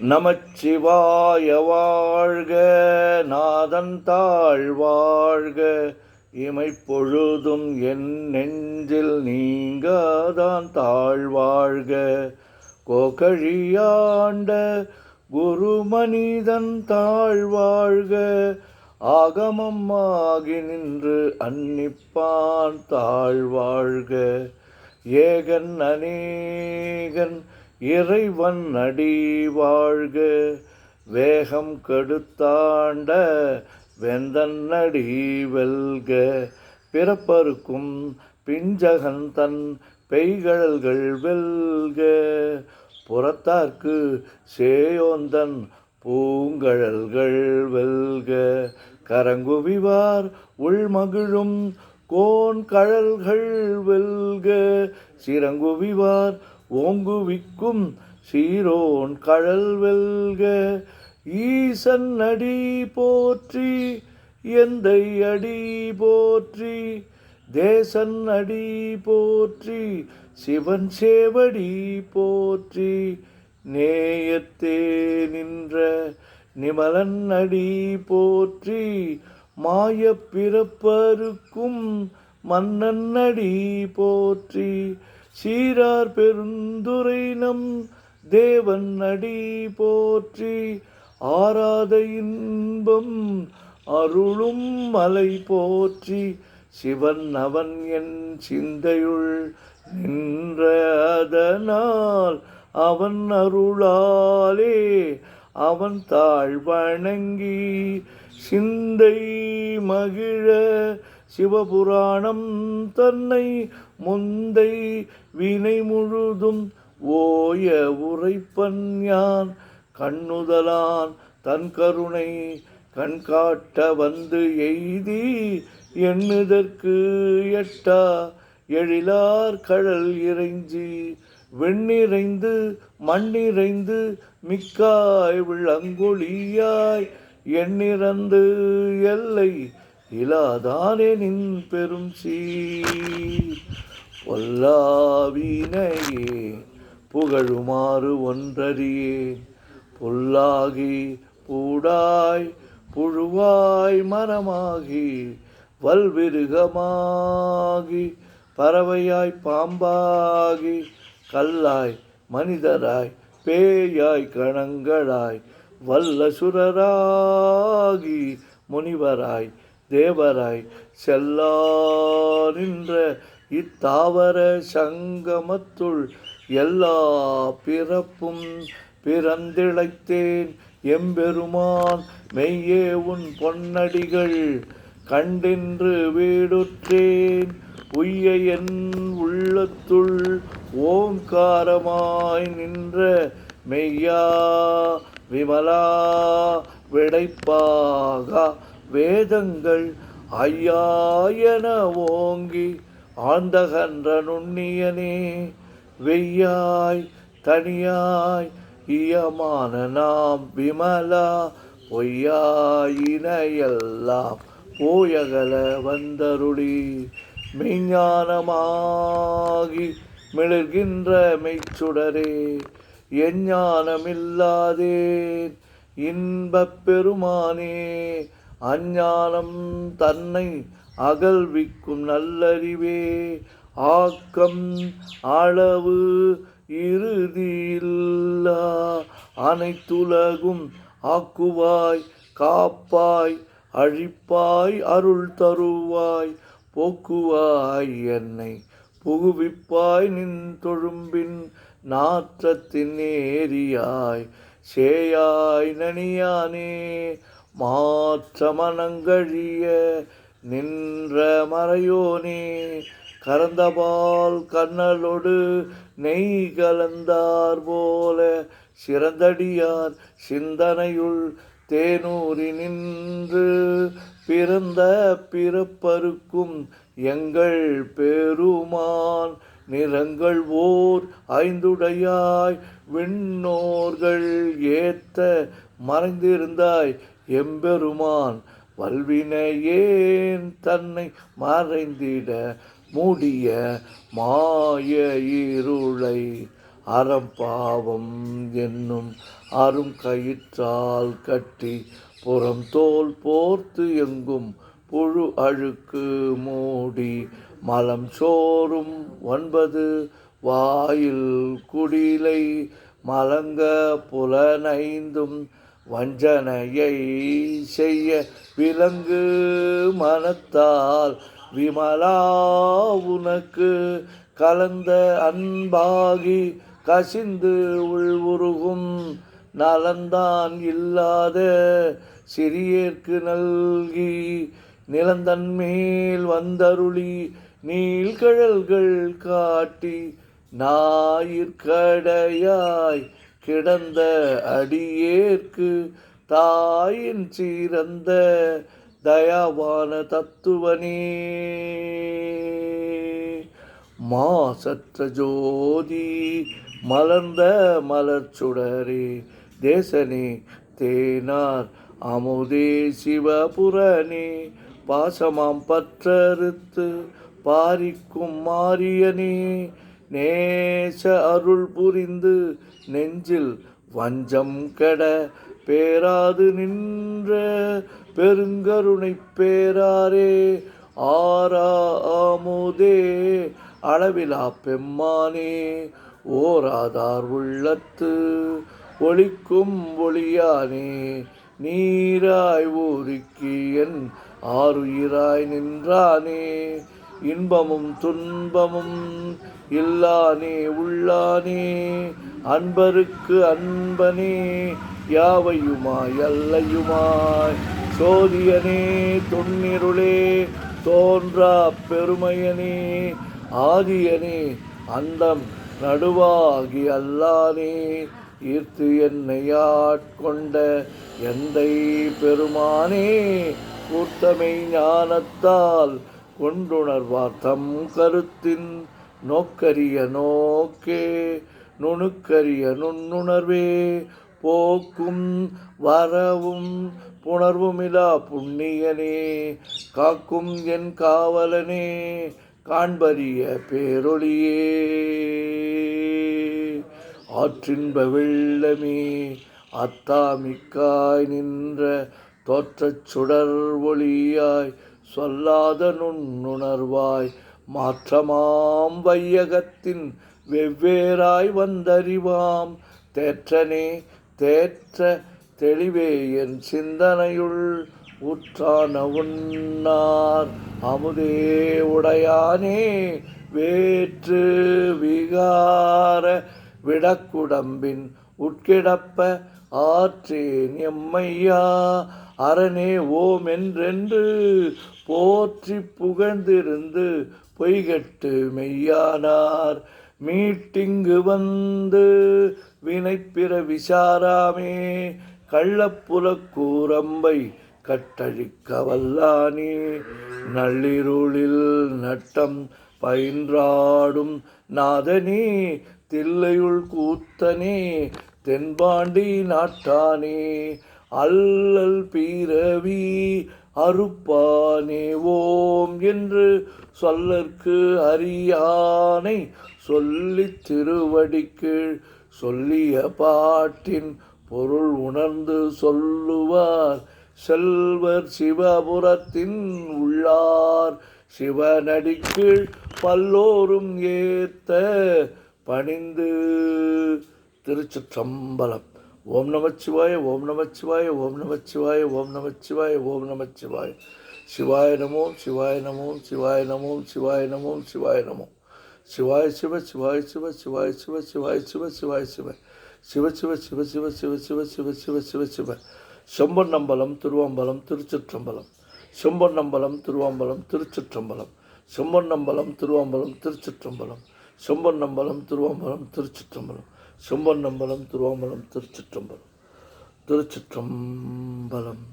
நமச்சிவாய வாழ்க, நாதன் தாழ் வாழ்க, இமைப்பொழுதும் என் நெஞ்சில் நீங்காதான் தாழ்வாழ்க. கோகழியாண்ட குருமனிதன் தாழ்வாழ்க, ஆகமம் ஆகி நின்று அன்னிப்பான் தாழ்வாழ்க. ஏகன் அநேகன் இறைவன் அடி வாழ்க, வேகம் கெடுத்தாண்ட வெந்தன் அடி வெல்க. பிறப்பருக்கும் பிஞ்சகன் தன் பெய்கழல்கள் வெல்க, புறத்தார்க்கு சேயோந்தன் பூங்கழல்கள் வெல்க. கரங்குவிவார் உள்மகிழும் கோன் கழல்கள் வெல்க, சிறங்குவிவார் ஓங்குவிக்கும் சீரோன் கழல் வெல்க. ஈசன் அடி போற்றி, எந்தை அடி போற்றி, தேசன் அடி போற்றி, சிவன் சேவடி போற்றி. நேயத்தே நின்ற நிமலன் அடி போற்றி, மாயப் பிறப்பருக்கும் மன்னன் அடி போற்றி. சீரார் பெருந்துரை நம் தேவன் அடி போற்றி, ஆராத இன்பம் அருளும் மலை போற்றி. சிவன் அவன் என் சிந்தையுள் நின்ற அதனால், அவன் அருளாலே அவன் தாழ் வணங்கி சிந்தை மகிழ. சிவபுராணம் தன்னை முந்தை வினை முழுதும் ஓய உரைப்பன் யான், கண்ணுதலான் தன் கருணை கண்காட்ட வந்து எய்தி. எண்ணுதற்கு எட்டா எழிலார் கழல் இறைஞ்சி, வெண்ணிறைந்து மண்ணிறைந்து மிக்காய் விளங்கொழியாய், எண்ணிறந்து எல்லை இலாதானே நின் பெரும் சீர். பொல்லாவினையே புகழுமாறு ஒன்றறியேன், புல்லாகி பூடாய் புழுவாய் மரமாகி வல்விருகமாகி பறவையாய் பாம்பாகி கல்லாய் மனிதராய் பேயாய் கணங்களாய் வல்லசுரராகி முனிவராய் தேவராய் செல்லா நின்ற இத்தாவர சங்கமத்துள் எல்லா பிறப்பும் பிறந்திழைத்தேன் எம்பெருமான். மெய்யே உன் பொன்னடிகள் கண்டின்று வீடுற்றேன், உய்ய என் உள்ளத்துள் ஓங்காரமாய் நின்ற மெய்யா விமலா விடைப்பாகா. வேதங்கள் ஐயா என ஓங்கி ஆழ்ந்தகன்ற நுண்ணியனே, வெய்யாய் தனியாய் இயமான நாம் விமலா. பொய்யாயினையெல்லாம் போயகல வந்தருளி, மெய்ஞானமாகி மிளர்கின்ற மெய்ச்சுடரே, எஞ்ஞானமில்லாதேன் இன்பப் பெருமானே. அஞ்ஞானம் தன்னை அகல்விக்கும் நல்லறிவே, ஆக்கம் அளவு இறுதியில்லா அனைத்துலகும் ஆக்குவாய் காப்பாய் அழிப்பாய் அருள் தருவாய், போக்குவாய் என்னை புகுவிப்பாய் நின் தொழும்பின் நாற்றத்தின் ஏரியாய். சேயாய் நனியானே மாற்ற மனங்கழிய நின்ற மறையோனே, கறந்தபால் கண்ணலோடு நெய் கலந்தார் போல சிறந்தடியார் சிந்தனையுள் தேனூரி நின்று. பிறந்த பிறப்பருக்கும் எங்கள் பெருமான், நிறங்கள் ஓர் ஐந்துடையாய் விண்ணோர்கள் ஏத்த மறைந்திருந்தாய் எம்பெருமான். வல்வினையேன் தன்னை மறைந்திட மூடிய மாய இருளை அறம்பாவம் என்னும் அரும் கயிற்றால் கட்டி புறம் தோல் போர்த்து எங்கும் புழு அழுக்கு மூடி மலம் சோறும் 9 வாயில் குடிலை மலங்க புலனைந்தும் வஞ்சனையை செய்ய விலங்கு மனத்தால் விமலா உனக்கு கலந்த அன்பாகி கசிந்து உள்வுருகும் நலந்தான் இல்லாத சிறியேற்கு நல்கி நிலந்தன்மேல் வந்தருளி நீள்கழல்கள் காட்டி ஞாயிற்கடையாய் கிடந்த அடியேற்கு தாயின் சிறந்த தயாவான தத்துவனே மாசற்ற ஜோதி மலர்ந்த மலர்ச்சுடரே தேசனே தேனார் அமுதே சிவபுரனே பாசமாம் பற்றறுத்து பாரிக்கும் மாரியனே நேச அருள் புரிந்து நெஞ்சில் வஞ்சம் கெட பேராது நின்ற பெருங்கருணை பேராரே ஆரா அமுதே அளவிலா பெம்மானே ஓராதார் உள்ளத்து ஒளிக்கும் ஒளியானே நீராய் ஊருக்கி என் ஆருயிராய் நின்றானே இன்பமும் துன்பமும் இல்லானே உள்ளானே அன்பருக்கு அன்பனே யாவையுமாய் அல்லையுமாய் சோதியனே தொன்னிருளே தோன்றா பெருமையனே ஆதியனே அந்தம் நடுவாகி அல்லானே ஈர்த்து என்னை ஆட்கொண்ட எந்தை பெருமானே கூர்த்தமை ஞானத்தால் கொண்டுணர்வார் தம் கருத்தின் நோக்கரிய நோக்கே நுணுக்கரிய நுண்ணுணர்வே போக்கும் வரவும் புணர்வுமிலா புண்ணியனே காக்கும் என் காவலனே காண்பரிய பேரொளியே ஆற்றின்ப வெள்ளமே அத்தாமிக்காய் நின்ற தோற்றச் சுடர் ஒளியாய் சொல்லாத நுண்ணுணர்வாய் மாற்றமாம் வையகத்தின் வெவ்வேறாய் வந்தறிவாம் தேற்றனே தேற்ற தெளிவே என் சிந்தனையுள் ஊற்றான உன்னார் அமுதே உடையானே வேற்று விகார விடக்குடம்பின் உட்கிடப்ப ஆற்றேன் எம்மையா அரணே ஓம் என்றென்று போற்றி புகழ்ந்திருந்து பொய்கட்டு மெய்யானார் மீட்டிங்கு வந்து வினைப்பிற விசாராமே கள்ளப்புலக் கூரம்பை கட்டழிக்க வல்லானே நள்ளிருளில் நட்டம் பயின்றாடும் நாதனே தில்லையுள் கூத்தனே தென்பாண்டி நாட்டானே அல்லல் பிறவி அறுப்பானே ஓம் என்று சொல்லற்கு அறியானை சொல்லித் திருவடிக்கீழ் சொல்லிய பாட்டின் பொருள் உணர்ந்து சொல்லுவார் செல்வர் சிவபுரத்தின் உள்ளார் சிவனடிக்கீழ் பல்லோரும் ஏத்த பணிந்து. திருச்சிற்றம்பலம். ஓம் நமச்சிவாய ஓம் நமச்சிவாய ஓம் நமச்சிவாய ஓம் நமச்சிவாய ஓம் நமச்சிவாய. சிவாய நமோ சிவாய நமோ சிவாய நமோ சிவாய நமோ சிவாய நமோ. சிவாய சிவ சிவாய சிவ சிவாய சிவ சிவாய சிவ சிவாய சிவ சிவ சிவ சிவ சிவ சிவ சிவ சிவ சிவ சிவ சிவ. செம்பொன்னம்பலம் திருவம்பலம் திருச்சிற்றம்பலம். செம்பொன்னம்பலம் திருவம்பலம் திருச்சிற்றம்பலம். செம்பொன்னம்பலம் திருவம்பலம் திருச்சிற்றம்பலம். செம்பொன்னம்பலம் திருவம்பலம் திருச்சிற்றம்பலம். செம்பொன்னம்பலம் திருவம்பலம் திருச்சிற்றம்பலம். திருச்சிற்றம்பலம்.